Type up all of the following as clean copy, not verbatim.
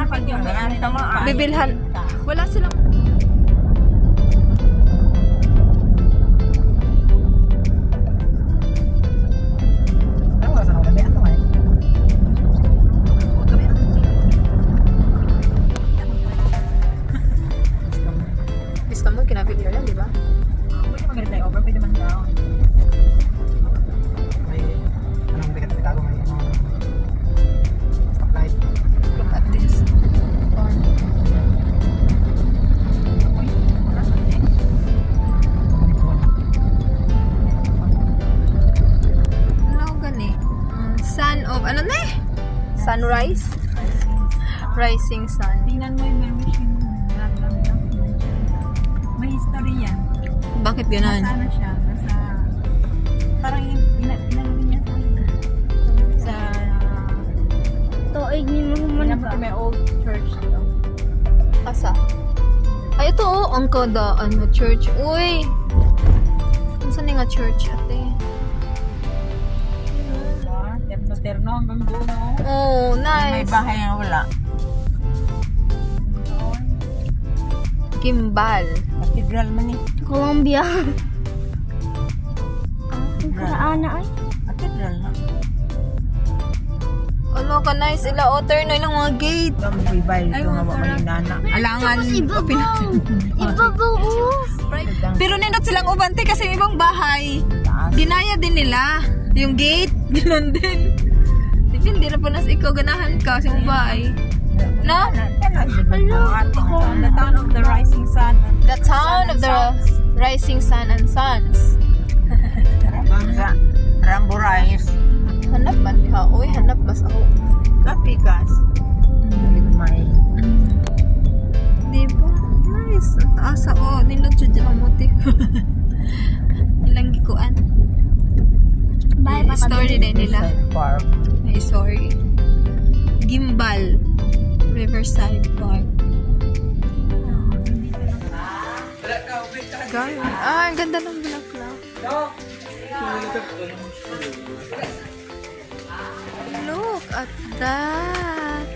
pag yung bibilhan. Wala silang... Istanbul, kinapigil lang, di ba? Pwede mag-ready tayo over, pwede man daw. May anong bigat sa tago, may stoplight. Look at this. Farm. Ano gani? Sun of, ano na eh? Sunrise? Rising sun. Tingnan mo yung machine. May history yan. Bakit ganon? Nasa ano siya? Nasa... Parang inano niya sa... Toig ni Muhammad ba? May old church dito. Asa? Ay, ito oh. Ang kadaan na church. Uy! Saan nga church, ate? Terno hanggang dulo. Oh, May nice. bahay na wala. Gimbal. Cathedral man eh. Colombia. Ang karaana ay. Cathedral na. Ano ka nice. Ila otter na ilang mga gate. May bahay Ay, dito nga mga mga nana. Alangan. Ibabaw. Ibabaw oh. Pero nindot silang ubante kasi yung ibang bahay. Dinaya din nila. Yung gate, ganoon din. Hindi na po nas ikaw ganahan ka sa bahay. No? The town of the rising sun. The town of the rising sun and suns. Bangsa. Rambo Rice. Hanap man diha. Uy, hanap bas ako. Kapikas. May. Diba? Nice. Ang taas ako. Nindot siya dyan ang motif. Ilang gikuan. Bye, Story din nila. Park. Ay, sorry. Gimbal. Riverside Park. Girl. Ah, ang ganda ng bulaklak. Look at that.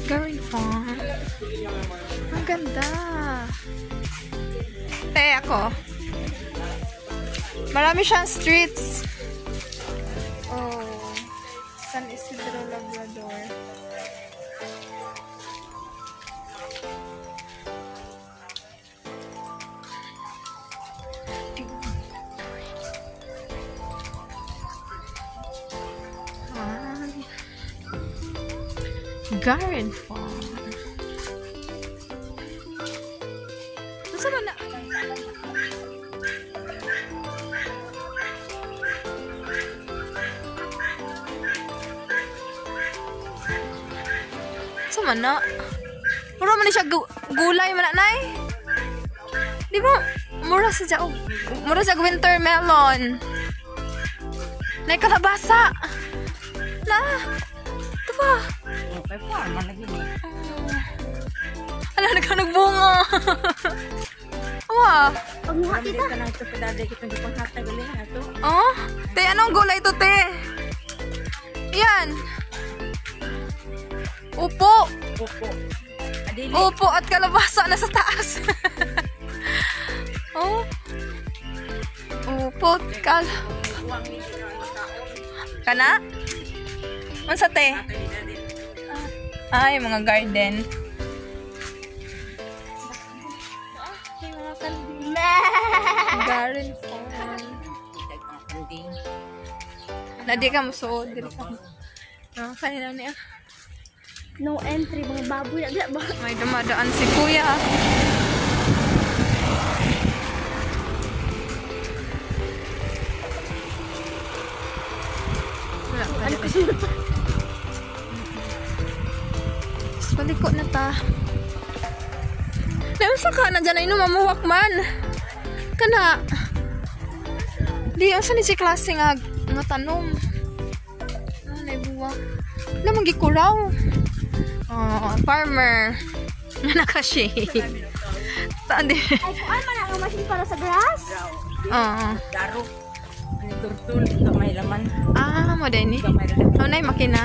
Garden Farm. Ang ganda. Ako. Marami siyang streets. Oh. San Isidro Labrador. Garden Farm. Saan ba na? Man na. Mura man siya gulay man nay. Di ba? Mura siya winter melon. Nay kalabasa. Na. Ito ba? Okay po, malagi niya. Ala, nagbunga. Awa. Pagmuha kita. Ka na ito sa daday kitang di pang hatagalin na ito. Oh? Te, anong gulay to, te? Yan. Upo. Opo. Adili. Upo at kalabasa na sa taas. Oh. Upo at Kana? Unsa te? Ay, mga garden. Garden farm. Nadi ka musuod. Kanina niya. No entry, mga baboy na ba? May dumadaan si kuya. Wala pa Ano rin. kasunod pa? Paliko na ta. Nasa ka na dyan ay mamuwak man. Kana. Di, ang saan si klase nga tanom. Ah, naibuwak. Wala magikuraw. Oh, farmer. Naka-shade. Tadi. Ay, kuan man ang machine para sa grass? Oo. Daro. Turtul, ito may laman. Ah, mo din ni. Ito may laman. Ano na yung makina?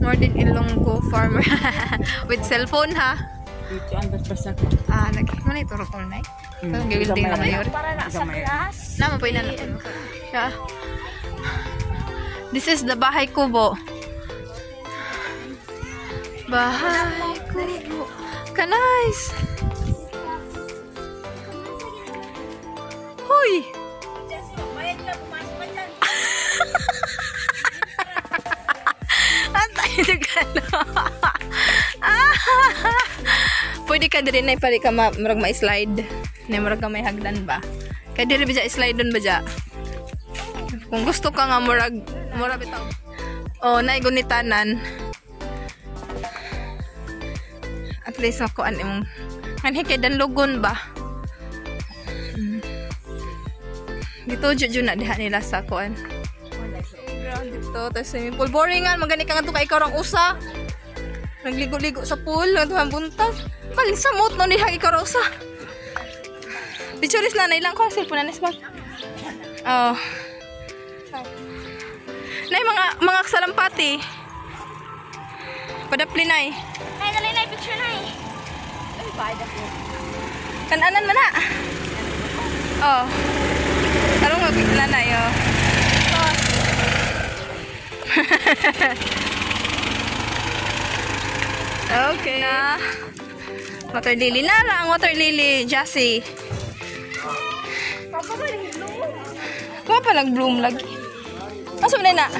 Modern Ilonggo farmer. With cellphone ha. Dito ang basbasa ko. Ah, lagi mo na ituro ko na eh. Parang gawilding na kayo. Para na sa class. Nama po inanap. Yeah. This is the bahay kubo. Bahay kubo. Ka-nice. Hoy! Antay na gano. Pwede ka din na pwede ka marag ma-slide. Na marag ka may hagdan ba? Kaya diri ba slide doon ba dya? Kung gusto ka nga murag bitaw. Oh, naigunitanan. At least makuan imong kanhi kay danlogon ba? Dito jud na diha nila sa kuan. Dito tas swimming pool. Boringan magani ka nga to kay ikaw rang usa. Nagligo-ligo sa pool, nagtuhan buntag. Paling samot no diha ikaw rang usa. Pictures na ilang ko cellphone na nisbag. Oh. Nay mga salampati. Padapli nay. Ay, dali na picture na eh. Kananan man na. Oh. Tarong magpigla na yo. Okay. Na. Water lily na lang, water lily, Jassy. Wa pa nag-bloom lagi. Asa man na?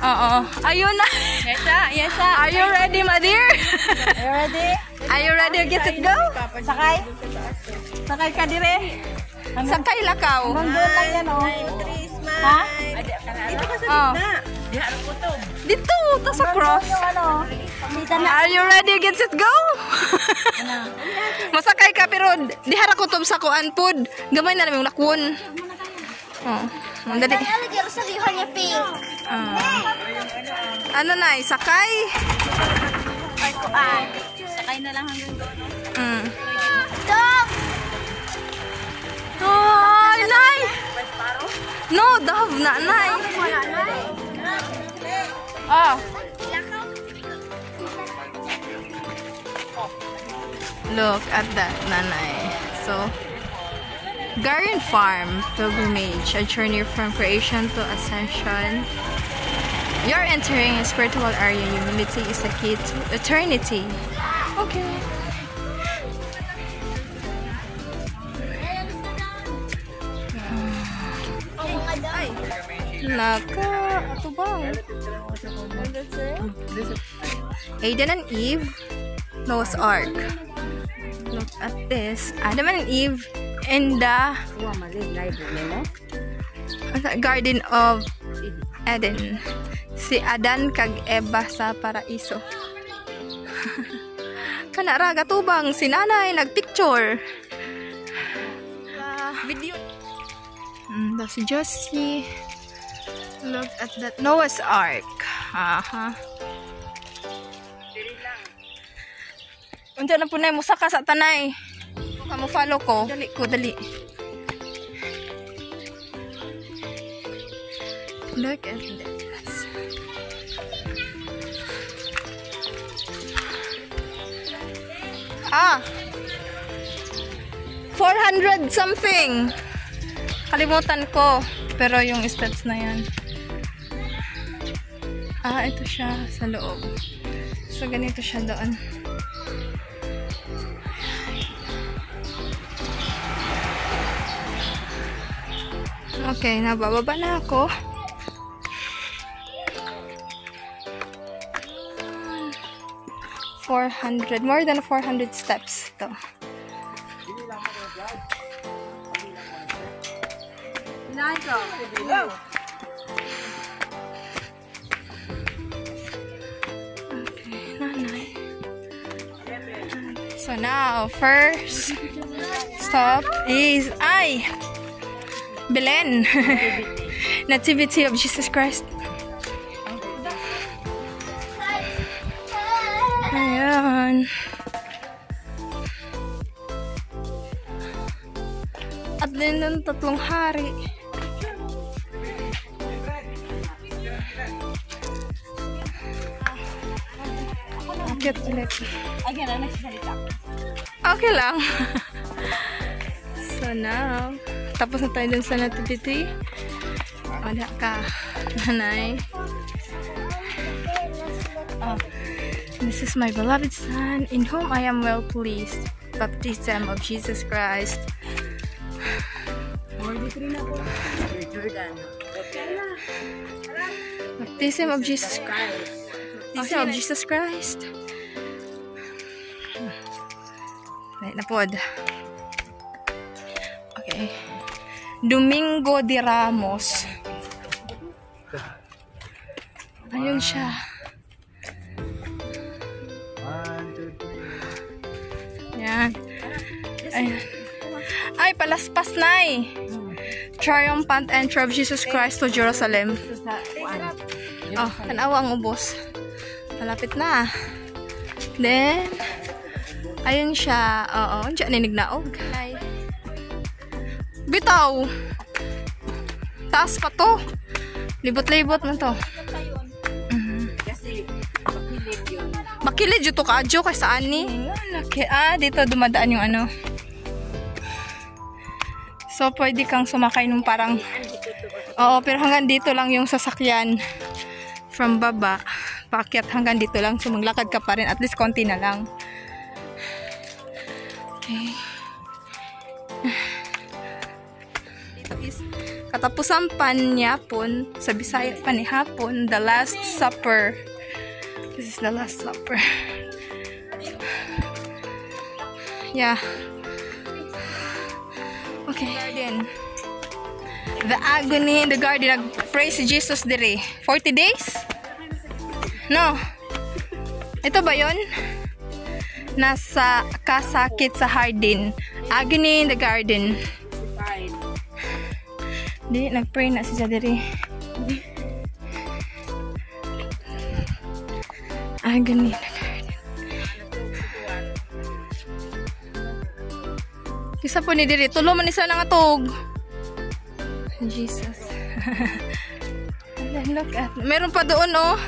Oo. Ayun na. Yes, sir. Are you ready, my dear? Are you ready? Are you ready? Get it go? Sakay? Sakay ka dire? Sakay lakaw. Hanggang doon lang yan, oh. Ha? Dito ka sa gitna. Diha ang kutob. Dito, ta sa cross. Are you ready? Get it go? Masakay ka pero dihara kutob sa kuan pod. Gamay na namin lakwon. Oh, mandali. Nalagyan ko sa lihan niya pink. Ano na, sakay? Ay, kuan. Sakay na lang hanggang doon. Stop! Ay, nay! No, dove na, nay. Wala na. Oh. Look at that, nanay. So, Garden Farm Pilgrimage, a journey from creation to ascension. You're entering a spiritual area. Humility is the key to eternity. Okay. Naka, ato ba? Adam and Eve, Noah's Ark. Look at this. Adam and Eve in the Garden of Eden. Si Adan kag Eva sa paraiso. Kana ra gatubang si nanay nagpicture. Video. That's Josie. Look at that Noah's Ark. Unta na po na musaka sa tanay. Kamu follow ko. Dali ko, dali. Look at this. Ah! 400 something. Kalimutan ko. Pero yung steps na yan. Ah, ito siya sa loob. So, ganito siya doon. Okay, nabababa na ako. More than 400 steps to. So now, first stop is Belen. Nativity of Jesus Christ. Ayan. At din ng 3 hari. Akit ulit. Again, na nagsasalita. Okay lang. So now, tapos na tayo dun sa nativity. Wala ka, nanay. This is my beloved Son, in whom I am well pleased. Baptism of Jesus Christ. Baptism of Jesus Christ. Baptism of Jesus Christ. Right na pod. Okay. Domingo de Ramos. Ayun siya. 1, 2, 3. Yan. Ayan. Ay, palaspas na eh. Triumphant entry of Jesus Christ to Jerusalem. Oh, tanawa ang ubos. Malapit na. Then, ayun siya. Oo, dyan ninignaog. Bitaw! Taas pa to. Libot-libot mo to. Kasi, makilid yun. Makilid yun to kaadyo kay saan ni? Laki. Dito dumadaan yung ano. So, pwede kang sumakay nung parang... Oo, pero hanggang dito lang yung sasakyan. From baba. Paakyat hanggang dito lang. So, maglakad ka pa rin. At least konti na lang. Okay. Dito is katapusan pa niya pon. Sa Bisaya pa ni hapon. The Last Supper. This is the Last Supper. Yeah. Okay. Garden. The agony in the garden. Nag-praise si Jesus dire. 40 days? No. Ito ba yun? Nasa kasakit sa hardin. Agony in the garden. Di, nag-pray na siya dire. Agony in the garden. Kisa po ni diri, tulo man isa nga tog. Jesus. And then look at, meron pa doon oh.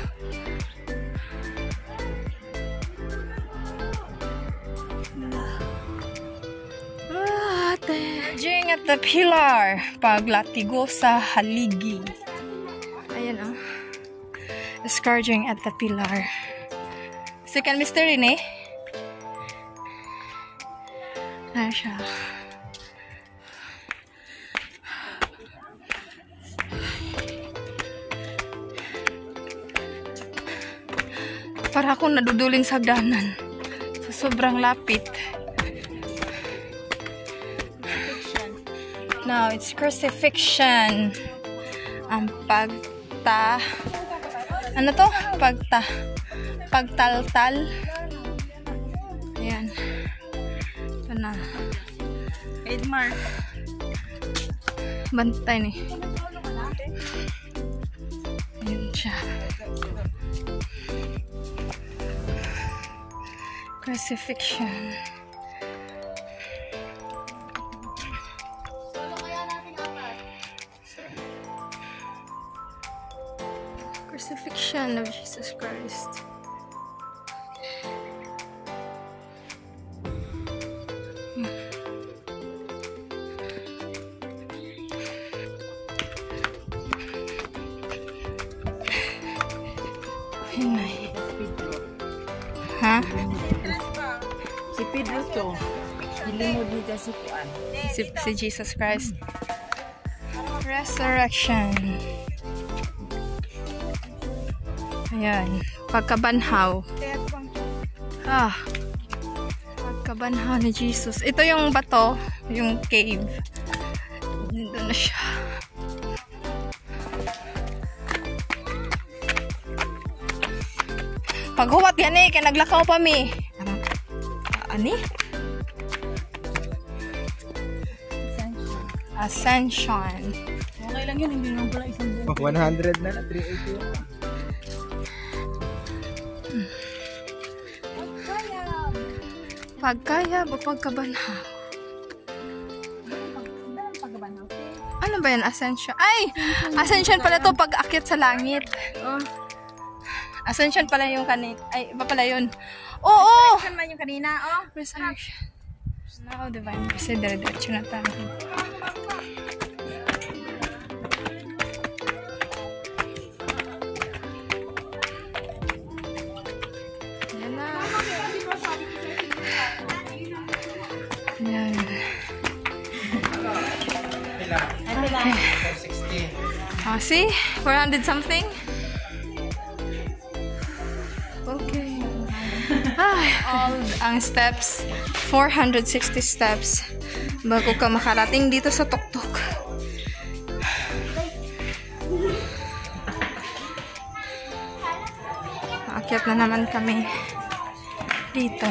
Jing at the pillar. Paglatigo sa haligi. Ayan oh. The scourging at the pillar. Second mystery ni. Ayan siya. Para akong naduduling sa hagdanan. Sa sobrang lapit. Now, it's crucifixion. Ang ano to? Pagtaltal. Ayan. Ito na. Edmar. Bantay ni. Ayan siya. Crucifixion. Crucifixion of Jesus Christ. Ha? Si Pedro to. Hilimod niya si Kuan. Si Jesus Christ. Resurrection. Ayan. Pagkabanhaw. Pagkabanhaw ni Jesus. Ito yung bato. Yung cave. Dito na siya. Paghuwat yan eh. Kaya naglakaw pa mi. Ani? Ascension. Okay lang yun. Hindi naman pala isang buwan. 100 na na. 380 na. Pagkayab o pagkabanhaw. Ano ba yan? Ascension? Ay! Ascension pala to pag akyat sa langit. Ascension pala yung kanina. Ay, iba pala yun. Oo! Saan man yung kanina, oh? Resurrection. Now, divine mercy. Dire-diretso na tayo. Yan na. Yan. Okay. Oh, see? 400 something? Okay. All ang steps, 460 steps bago ka makarating dito sa tuktok. Aakyat na naman kami dito.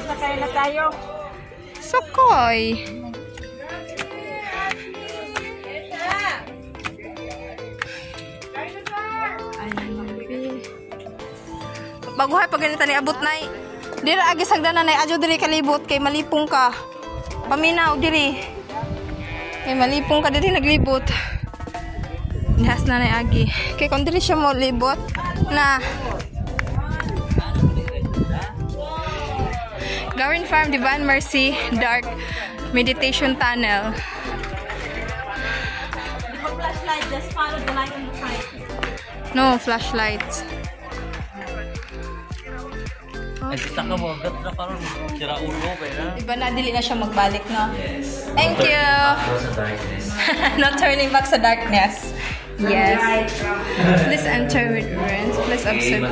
Sakay na tayo. Sukoy! Baguhay pag ganito ni abot nay. Diri agi sagdanan nay adyo diri kalibot kay malipong ka. Paminaw diri. Kay malipong ka diri naglibot. Nihas na nay agi. Kay kung diri siya mo libot na Gawin Farm Divine Mercy Dark Meditation Tunnel. Before flashlight, just follow the light on the side. No flashlights. Ay, sa ka mo, gat na karon. Sira ulo ba na? Diba na dili na siya magbalik, no? Thank you. Not turning back sa darkness. Yes. Please enter with reverence. Please observe.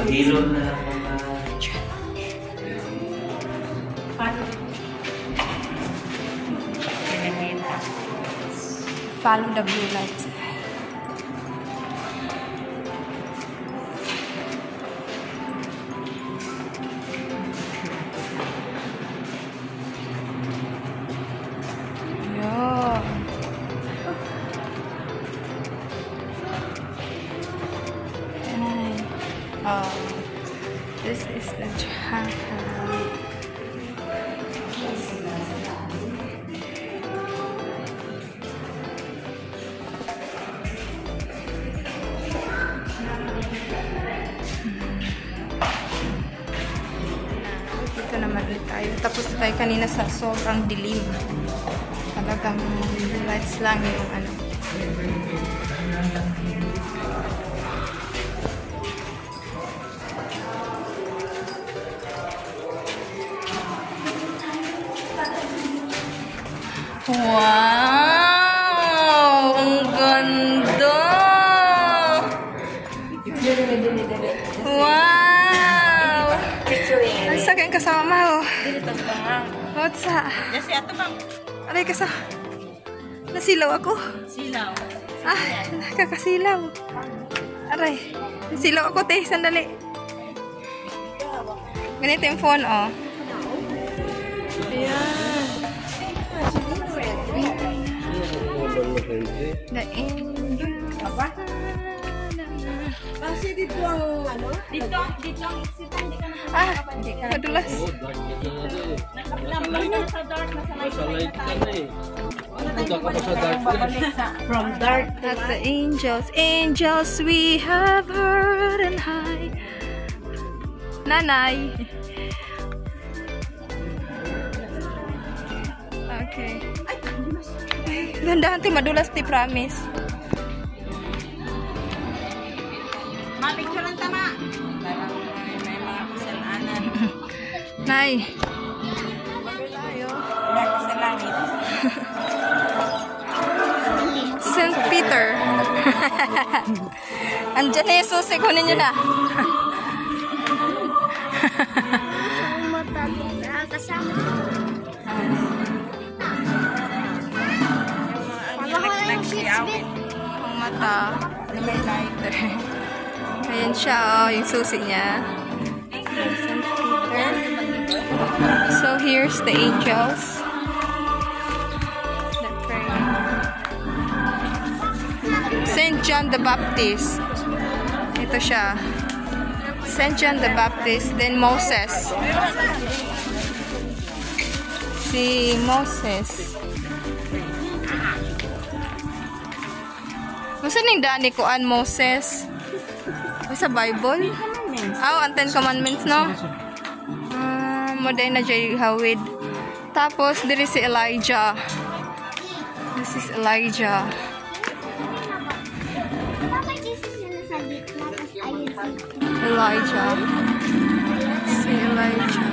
Follow the blue lights. This is the chapel. Dito naman ulit tayo. Tapos tayo kanina sa sobrang dilim. Talagang lights lang yung ano. Wow! Ang ganda! Wow! Ang sakang kasama, oh. What's that? Kasi ato bang Aray ka sa... Nasilaw ako. silaw. Ah, kakasilaw. Aray. Nasilaw ako, te. Sandali. Ganito yung phone, oh. Ayan. The angel. Kasi dito ang ano? Dito ang exit, hindi ka na Madulas. nakapilambang sa dark na sa light na tayo. From dark to At the angels, angels we have heard and high. Nanay. Okay. Ganda, ti madulas, ti promise. Ma-picture lang tama. Parang may mga kasalanan. Nay. Dark sa langit. St. Peter. Andiyan na yung susi, kunin nyo na. Kasama. Ang mata. May lighter. Ayan siya, oh, yung susi niya. St. Peter. So, here's the angels. They're praying. St. John the Baptist. Ito siya. Saint John the Baptist, then Moses. Si Moses. Masa ning daan ni kuan Moses? Ay, sa Bible? Ang Ten Commandments, no? Moday na dyan hawid. Tapos, diri si Elijah. This is Elijah. Elijah. Si Elijah.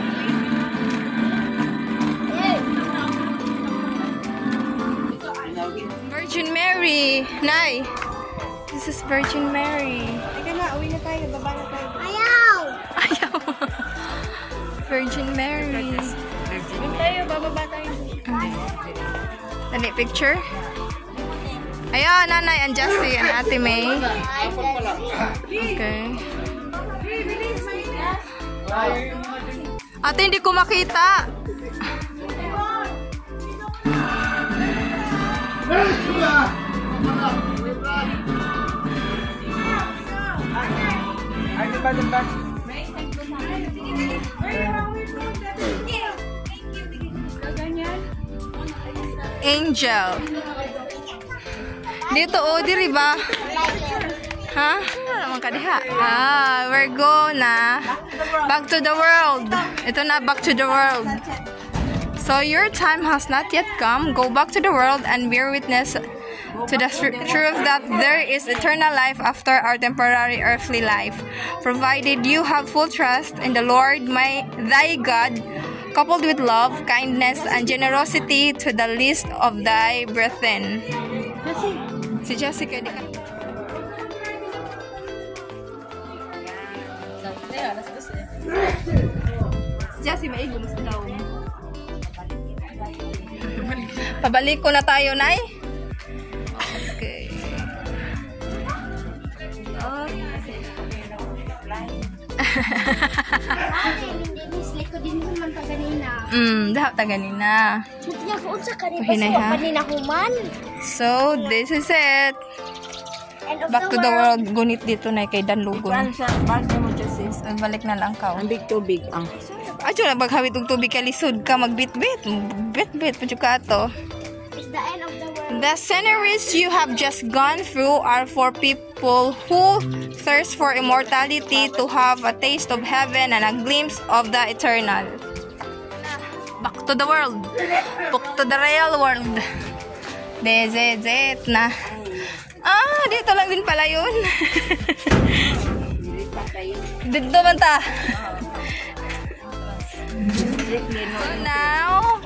Virgin Mary. Nay. This is Virgin Mary. Ika na, uwi na tayo. Baba na tayo. Ayaw! Ayaw. Virgin Mary. Uwi tayo, bababa tayo. Dali, picture. Ayan, nanay, and Jessie, and Ate May. Okay. Ate, hindi ko makita. Angel. Dito, diri ba? Ha? Ano naman ka diha? We're go na. Back to the world. Ito na, back to the world. So your time has not yet come. Go back to the world and bear witness to the truth that there is eternal life after our temporary earthly life, provided you have full trust in the Lord thy God, coupled with love, kindness, and generosity to the least of thy brethren. Si Jessica, di ka. Si Jessie, maigong sa daw. Pabalik ko na tayo, Nay. Okay. Hindi, miss. Likod din naman pa ganina. Dahap ta ganina. Matiya ko unsa ka rin. Pahinay, ha? Panina human. So, this is it. End of Back to the world. Gunit dito na kay Danlugon. Balik na lang ka. Ang big tubig. Ang. Acho na baghawit og tubig ka lisod ka magbitbit. Bitbit pa ka ato. It's the end of the world. The sceneries you have just gone through are for people who thirst for immortality, to have a taste of heaven and a glimpse of the eternal. Back to the world. Back to the real world. Dezet na. Dito lang din pala yun. Dito man ta. So now,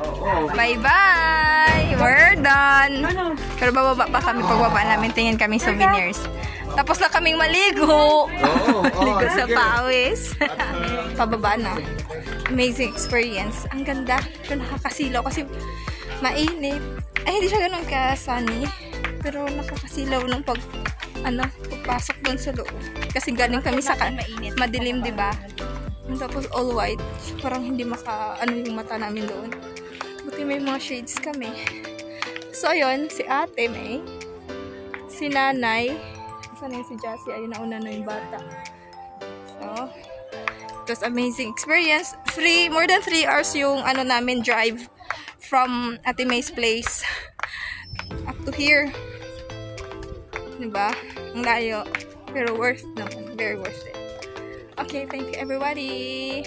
bye-bye! We're done! Pero bababa pa kami. Pagbaba namin, tingin kami souvenirs. Tapos na kaming maligo. Maligo sa pawis. Pababa na. Amazing experience. Ang ganda. Pero nakakasilaw kasi mainit. Ay, hindi siya ganun ka-sunny. Pero nakakasilaw ng pagpasok doon sa loob. Kasi galing kami sa madilim, diba? Tapos all white. Parang hindi yung mata namin doon. Buti may mga shades kami. So, ayun. Si Ate May. Si Nanay. Saan yung si Jessie? Ayun, nauna na yung bata. So, it was amazing experience. More than 3 hours yung namin drive from Ate May's place up to here. Diba? Ang layo. Pero worth naman. Very worth it. Okay, thank you everybody.